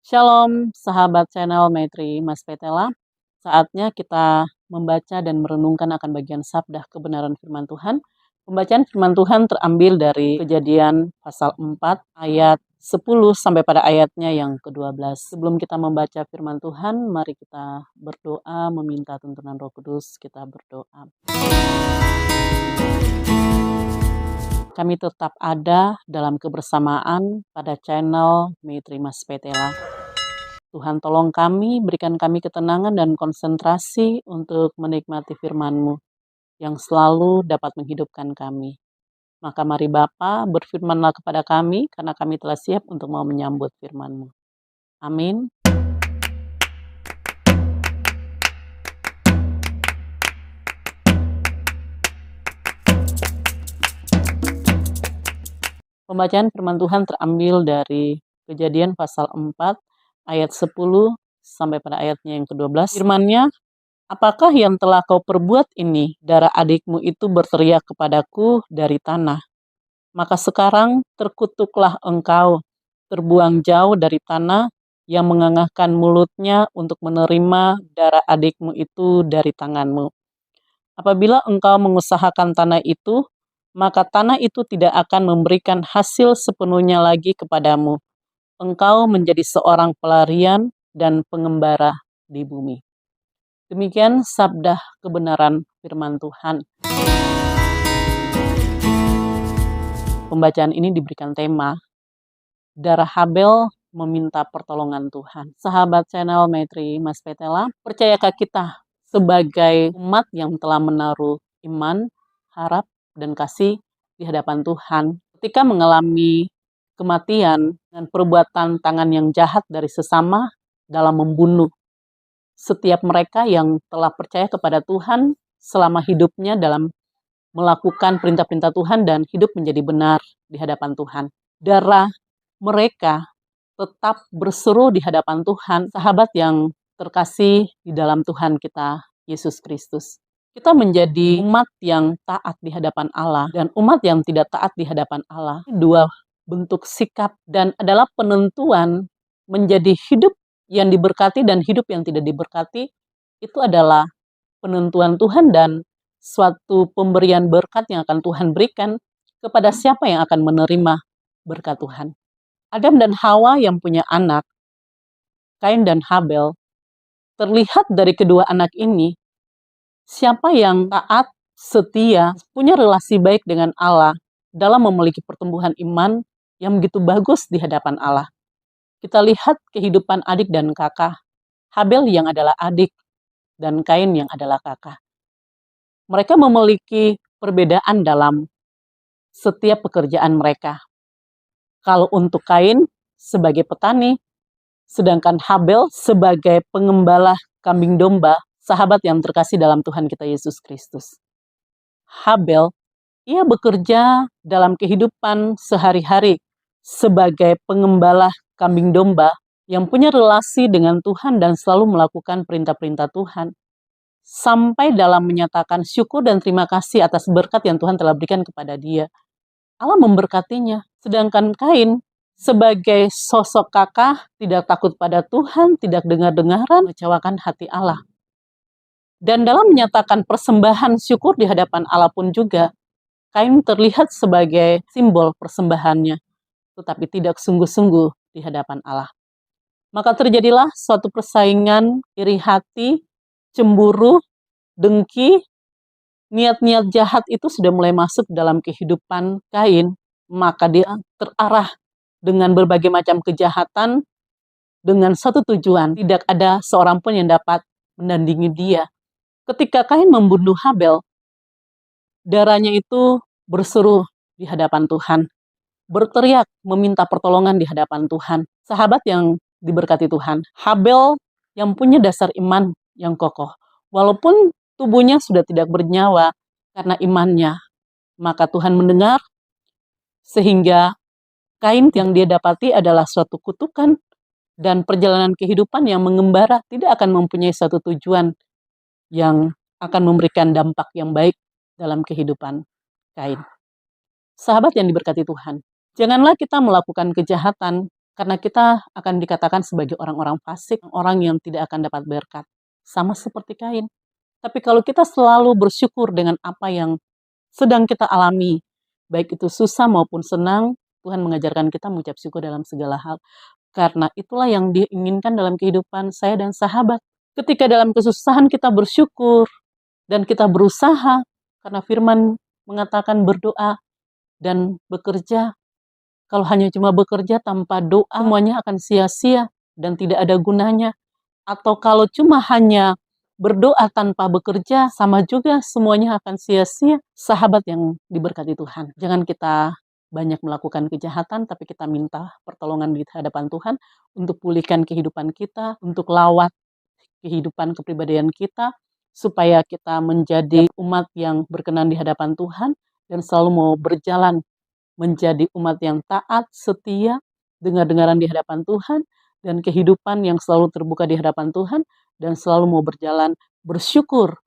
Shalom, sahabat channel Maitri Mas Petela. Saatnya kita membaca dan merenungkan akan bagian sabda kebenaran firman Tuhan. Pembacaan firman Tuhan terambil dari Kejadian pasal 4 ayat 10 sampai pada ayatnya yang ke-12. Sebelum kita membaca firman Tuhan, mari kita berdoa meminta tuntunan Roh Kudus. Kita berdoa. Kami tetap ada dalam kebersamaan pada channel Maitri Mas Petela. Tuhan tolong kami, berikan kami ketenangan dan konsentrasi untuk menikmati firman-Mu yang selalu dapat menghidupkan kami. Maka mari Bapa, berfirmanlah kepada kami, karena kami telah siap untuk mau menyambut firman-Mu. Amin. Pembacaan firman Tuhan terambil dari Kejadian pasal 4 ayat 10 sampai pada ayatnya yang ke-12. Firman-Nya, apakah yang telah kau perbuat ini? Darah adikmu itu berteriak kepadaku dari tanah. Maka sekarang terkutuklah engkau, terbuang jauh dari tanah yang mengangahkan mulutnya untuk menerima darah adikmu itu dari tanganmu. Apabila engkau mengusahakan tanah itu, maka tanah itu tidak akan memberikan hasil sepenuhnya lagi kepadamu. Engkau menjadi seorang pelarian dan pengembara di bumi. Demikian sabda kebenaran firman Tuhan. Pembacaan ini diberikan tema darah Habel meminta pertolongan Tuhan. Sahabat channel Maitri Mas Petela, percayakah kita sebagai umat yang telah menaruh iman, harap, dan kasih di hadapan Tuhan ketika mengalami kematian dan perbuatan tangan yang jahat dari sesama dalam membunuh setiap mereka yang telah percaya kepada Tuhan selama hidupnya dalam melakukan perintah-perintah Tuhan dan hidup menjadi benar di hadapan Tuhan. Darah mereka tetap berseru di hadapan Tuhan, sahabat yang terkasih di dalam Tuhan kita, Yesus Kristus. Kita menjadi umat yang taat di hadapan Allah dan umat yang tidak taat di hadapan Allah. Dua bentuk sikap dan adalah penentuan menjadi hidup yang diberkati dan hidup yang tidak diberkati. Itu adalah penentuan Tuhan dan suatu pemberian berkat yang akan Tuhan berikan kepada siapa yang akan menerima berkat Tuhan. Adam dan Hawa yang punya anak, Kain dan Habel, terlihat dari kedua anak ini, siapa yang taat, setia, punya relasi baik dengan Allah dalam memiliki pertumbuhan iman yang begitu bagus di hadapan Allah. Kita lihat kehidupan adik dan kakak, Habel yang adalah adik, dan Kain yang adalah kakak. Mereka memiliki perbedaan dalam setiap pekerjaan mereka. Kalau untuk Kain sebagai petani, sedangkan Habel sebagai pengembala kambing domba, sahabat yang terkasih dalam Tuhan kita Yesus Kristus. Habel, ia bekerja dalam kehidupan sehari-hari sebagai pengembala kambing domba yang punya relasi dengan Tuhan dan selalu melakukan perintah-perintah Tuhan. Sampai dalam menyatakan syukur dan terima kasih atas berkat yang Tuhan telah berikan kepada dia. Allah memberkatinya. Sedangkan Kain sebagai sosok kakak tidak takut pada Tuhan, tidak dengar-dengaran, mengecewakan hati Allah. Dan dalam menyatakan persembahan syukur di hadapan Allah pun juga, Kain terlihat sebagai simbol persembahannya, tetapi tidak sungguh-sungguh di hadapan Allah. Maka terjadilah suatu persaingan, iri hati, cemburu, dengki, niat-niat jahat itu sudah mulai masuk dalam kehidupan Kain, maka dia terarah dengan berbagai macam kejahatan dengan satu tujuan, tidak ada seorang pun yang dapat menandingi dia. Ketika Kain membunuh Habel, darahnya itu berseru di hadapan Tuhan, berteriak meminta pertolongan di hadapan Tuhan. Sahabat yang diberkati Tuhan, Habel yang punya dasar iman yang kokoh, walaupun tubuhnya sudah tidak bernyawa karena imannya, maka Tuhan mendengar sehingga Kain yang dia dapati adalah suatu kutukan dan perjalanan kehidupan yang mengembara tidak akan mempunyai suatu tujuan yang akan memberikan dampak yang baik dalam kehidupan Kain. Sahabat yang diberkati Tuhan, janganlah kita melakukan kejahatan Karena kita akan dikatakan sebagai orang-orang fasik, orang yang tidak akan dapat berkat. Sama seperti Kain. Tapi kalau kita selalu bersyukur dengan apa yang sedang kita alami, baik itu susah maupun senang, Tuhan mengajarkan kita mengucap syukur dalam segala hal. Karena itulah yang diinginkan dalam kehidupan saya dan sahabat. Ketika dalam kesusahan kita bersyukur dan kita berusaha, karena firman mengatakan berdoa dan bekerja. Kalau hanya cuma bekerja tanpa doa, semuanya akan sia-sia dan tidak ada gunanya. Atau kalau cuma hanya berdoa tanpa bekerja, sama juga semuanya akan sia-sia. Sahabat yang diberkati Tuhan, jangan kita banyak melakukan kejahatan, tapi kita minta pertolongan di hadapan Tuhan untuk pulihkan kehidupan kita, untuk lawat kehidupan kepribadian kita, supaya kita menjadi umat yang berkenan di hadapan Tuhan dan selalu mau berjalan menjadi umat yang taat, setia, dengar-dengaran di hadapan Tuhan, dan kehidupan yang selalu terbuka di hadapan Tuhan, dan selalu mau berjalan bersyukur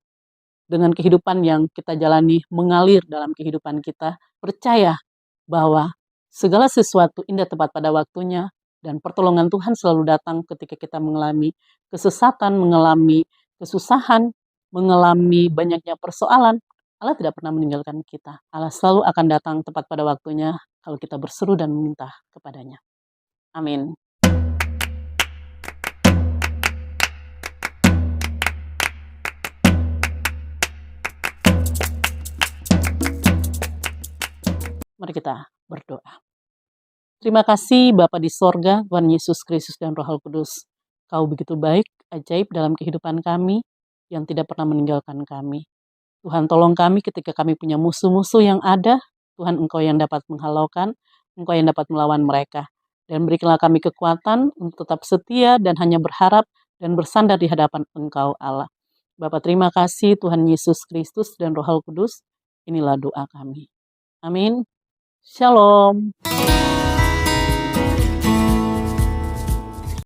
dengan kehidupan yang kita jalani mengalir dalam kehidupan kita, percaya bahwa segala sesuatu indah tepat pada waktunya, dan pertolongan Tuhan selalu datang ketika kita mengalami kesesatan, mengalami kesusahan, mengalami banyaknya persoalan. Allah tidak pernah meninggalkan kita. Allah selalu akan datang tepat pada waktunya kalau kita berseru dan meminta kepadanya. Amin. Mari kita berdoa. Terima kasih Bapa di sorga, Tuhan Yesus Kristus dan Roh Kudus. Kau begitu baik, ajaib dalam kehidupan kami yang tidak pernah meninggalkan kami. Tuhan tolong kami ketika kami punya musuh-musuh yang ada, Tuhan Engkau yang dapat menghalaukan, Engkau yang dapat melawan mereka. Dan berikanlah kami kekuatan untuk tetap setia dan hanya berharap dan bersandar di hadapan Engkau Allah. Bapa terima kasih Tuhan Yesus Kristus dan Roh Kudus, inilah doa kami. Amin. Shalom.